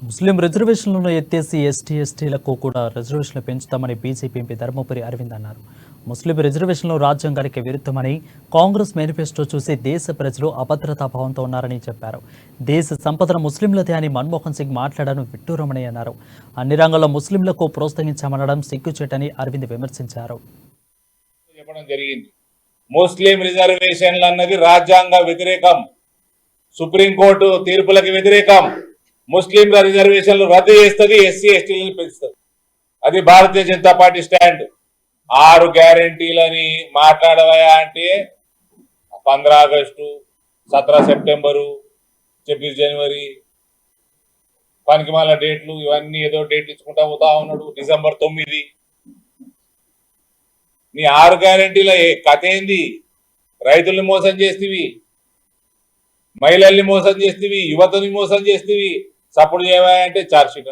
ముస్లిం రిజర్వేషన్లను ఎత్తేసి ఎస్టీలకు కూడా రిజర్వేషన్లు పెంచుతామని బీజేపీ ఎంపీ ధర్మపురి అరవింద్ అన్నారు. ముస్లిం రిజర్వేషన్లు రాజ్యాంగానికి విరుద్ధమని కాంగ్రెస్ మేనిఫెస్టో చూసి దేశ ప్రజలు అభద్రతా భావంతో ఉన్నారని చెప్పారు. దేశ సంపదను ముస్లింలదే అని మన్మోహన్ సింగ్ మాట్లాడడం విడ్డూరమని అన్నారు. అన్ని రంగాల్లో ముస్లింలకు ప్రోత్సహించామనడం సిగ్గుచేటని అరవింద్ విమర్శించారు. ముస్లిం రిజర్వేషన్లు అన్నది రాజ్యాంగ వ్యతిరేకం, సుప్రీంకోర్టు తీర్పులకు వ్యతిరేకం. ముస్లింల రిజర్వేషన్లు రద్దు చేస్తుంది, ఎస్సీ ఎస్టీలను పెంచుతుంది. అది భారతీయ జనతా పార్టీ స్టాండ్. 6 గ్యారంటీలని మాట్లాడవయా అంటే 15 ఆగస్టు, 17 సెప్టెంబరు, 26 జనవరి, పనికిమాల డేట్లు ఇవన్నీ ఏదో డేట్ ఇచ్చుకుంటా పోతా ఉన్నాడు. డిసెంబర్ 9. నీ 6 గ్యారంటీల కథ ఏంది? రైతుల్ని మోసం చేస్తేవి, మహిళల్ని మోసం చేస్తేవి, యువతని మోసం చేస్తేవి, సపోర్ట్ చేయవా అంటే ఛార్జ్ షీట్.